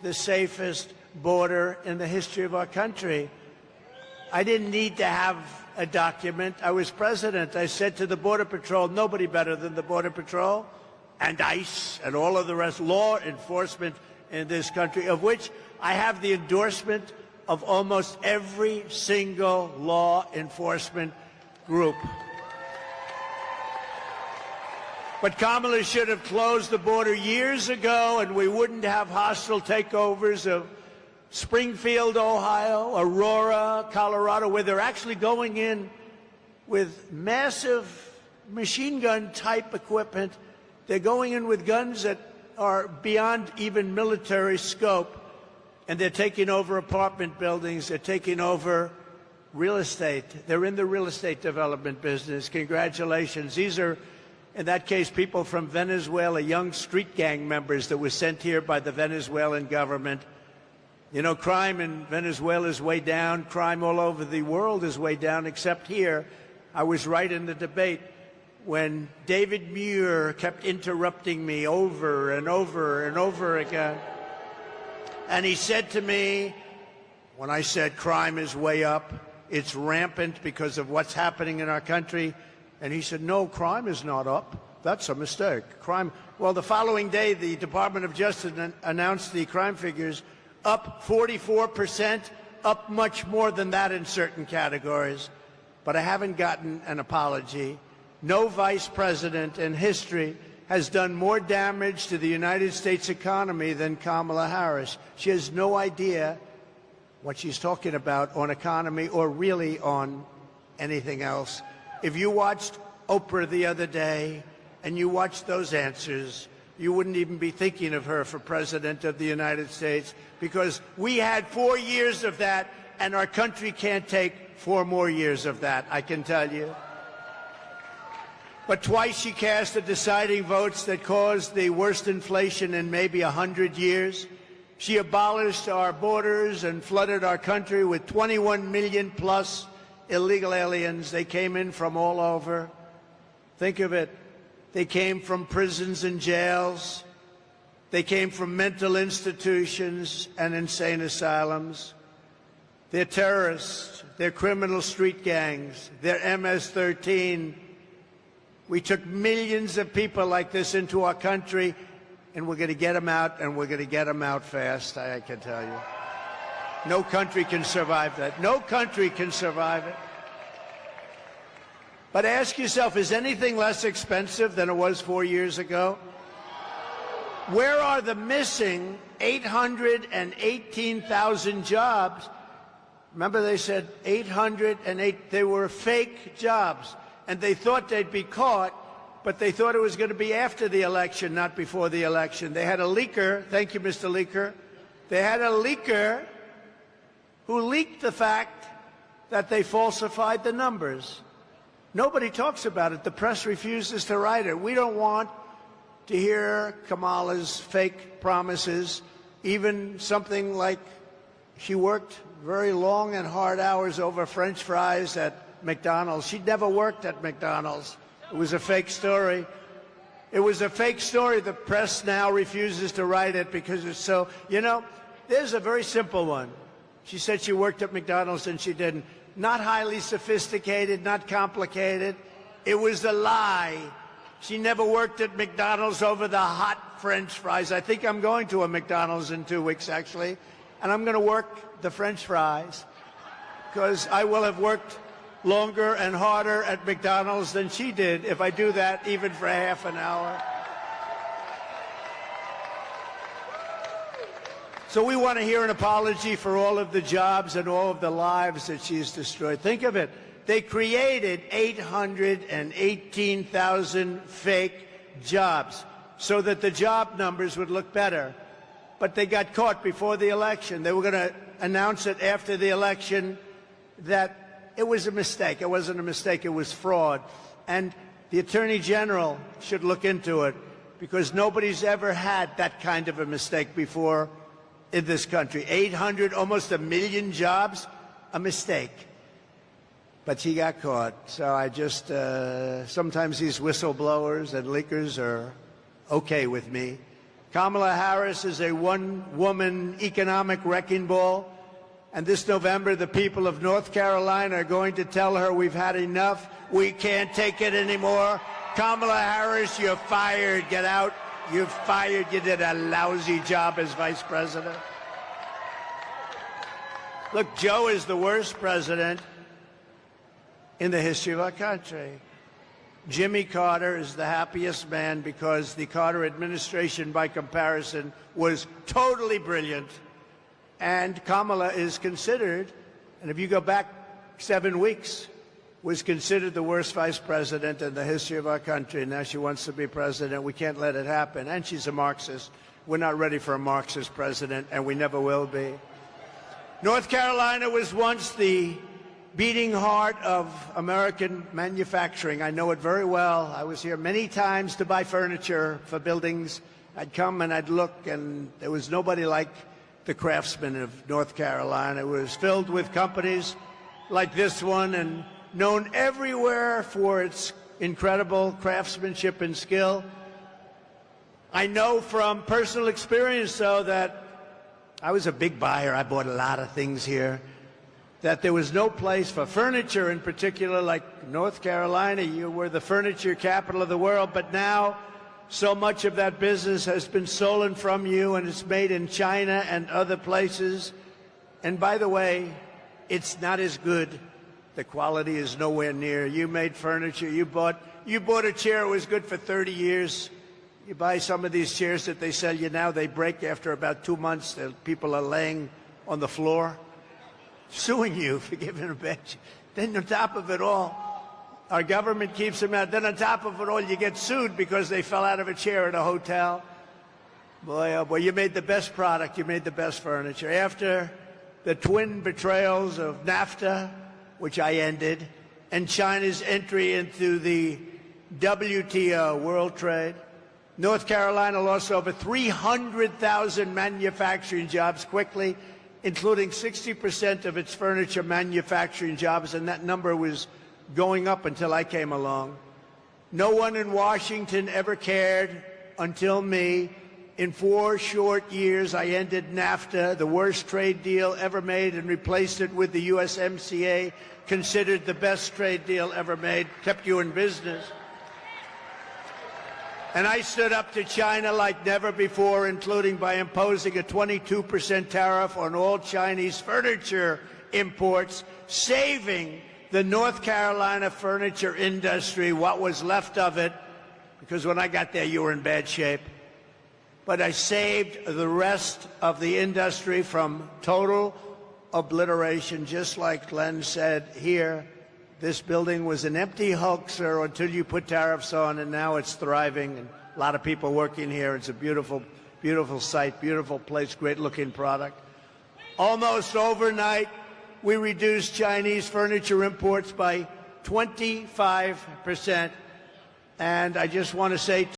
the safest border in the history of our country. I didn't need to have a document. I was president. I said to the Border Patrol, nobody better than the Border Patrol and ICE and all of the rest, law enforcement in this country, of which I have the endorsement of almost every single law enforcement group. But Kamala should have closed the border years ago, and we wouldn't have hostile takeovers of Springfield, Ohio, Aurora, Colorado, where they're actually going in with massive machine gun type equipment. They're going in with guns that are beyond even military scope, and they're taking over apartment buildings. They're taking over real estate. They're in the real estate development business. Congratulations. These are, in that case, people from Venezuela, young street gang members that were sent here by the Venezuelan government. You know, crime in Venezuela is way down. Crime all over the world is way down, except here. I was right in the debate when David Muir kept interrupting me over and over and over again. And he said to me, when I said crime is way up, it's rampant because of what's happening in our country, and he said, no, crime is not up. That's a mistake. Crime. Well, the following day, the Department of Justice announced the crime figures up 44%, up much more than that in certain categories. But I haven't gotten an apology. No vice president in history has done more damage to the United States economy than Kamala Harris. She has no idea what she's talking about on economy or really on anything else. If you watched Oprah the other day and you watched those answers, you wouldn't even be thinking of her for president of the United States, because we had 4 years of that, and our country can't take 4 more years of that, I can tell you. But twice she cast the deciding votes that caused the worst inflation in maybe 100 years. She abolished our borders and flooded our country with 21 million plus illegal aliens. They came in from all over. Think of it. They came from prisons and jails. They came from mental institutions and insane asylums. They're terrorists. They're criminal street gangs. They're MS-13. We took millions of people like this into our country, and we're going to get them out, and we're going to get them out fast, I can tell you. No country can survive that. No country can survive it. But ask yourself, is anything less expensive than it was 4 years ago? Where are the missing 818,000 jobs? Remember, they said 808, they were fake jobs. And they thought they'd be caught, but they thought it was going to be after the election, not before the election. They had a leaker, thank you, Mr. Leaker. They had a leaker who leaked the fact that they falsified the numbers. Nobody talks about it. The press refuses to write it. We don't want to hear Kamala's fake promises, even something like she worked very long and hard hours over French fries at McDonald's. She'd never worked at McDonald's. It was a fake story. It was a fake story. The press now refuses to write it because it's so, you know, there's a very simple one. She said she worked at McDonald's and she didn't. Not highly sophisticated, not complicated. It was a lie. She never worked at McDonald's over the hot French fries. I think I'm going to a McDonald's in 2 weeks, actually, and I'm going to work the French fries because I will have worked longer and harder at McDonald's than she did if I do that even for half an hour. So we want to hear an apology for all of the jobs and all of the lives that she's destroyed. Think of it. They created 818,000 fake jobs so that the job numbers would look better. But they got caught before the election. They were going to announce it after the election that it was a mistake. It wasn't a mistake. It was fraud. And the Attorney General should look into it because nobody's ever had that kind of a mistake before in this country. 800, almost 1 million jobs, a mistake. But she got caught. So I just, sometimes these whistleblowers and leakers are okay with me. Kamala Harris is a one-woman economic wrecking ball. And this November, the people of North Carolina are going to tell her we've had enough. We can't take it anymore. Kamala Harris, you're fired. Get out. You're fired. You did a lousy job as vice president. Look, Joe is the worst president in the history of our country. Jimmy Carter is the happiest man because the Carter administration, by comparison, was totally brilliant. And Kamala is considered, and if you go back 7 weeks, was considered the worst vice president in the history of our country. Now she wants to be president. We can't let it happen. And she's a Marxist. We're not ready for a Marxist president, and we never will be. North Carolina was once the beating heart of American manufacturing. I know it very well. I was here many times to buy furniture for buildings. I'd come and I'd look, and there was nobody like the craftsmen of North Carolina. It was filled with companies like this one and known everywhere for its incredible craftsmanship and skill. I know from personal experience, though, that I was a big buyer. I bought a lot of things here. That there was no place for furniture in particular like North Carolina. You were the furniture capital of the world, but now so much of that business has been stolen from you, and it's made in China and other places. And by the way, it's not as good. The quality is nowhere near. You made furniture. You bought a chair. It was good for 30 years. You buy some of these chairs that they sell you now, they break after about 2 months. The people are laying on the floor, suing you for giving a bad chair. Then on top of it all, our government keeps them out. Then on top of it all, you get sued because they fell out of a chair at a hotel. Boy, oh boy, you made the best product. You made the best furniture. After the twin betrayals of NAFTA, which I ended, and China's entry into the WTO, World Trade, North Carolina lost over 300,000 manufacturing jobs quickly, including 60% of its furniture manufacturing jobs, and that number was going up until I came along. No one in Washington ever cared until me. In 4 short years, I ended NAFTA, the worst trade deal ever made, and replaced it with the USMCA, considered the best trade deal ever made, kept you in business. And I stood up to China like never before, including by imposing a 22% tariff on all Chinese furniture imports, saving the North Carolina furniture industry, what was left of it, because when I got there, you were in bad shape. But I saved the rest of the industry from total obliteration, just like Glenn said here. This building was an empty hoaxer until you put tariffs on, and now it's thriving. And a lot of people working here. It's a beautiful, beautiful site, beautiful place, great-looking product. Almost overnight, we reduced Chinese furniture imports by 25%. And I just want to say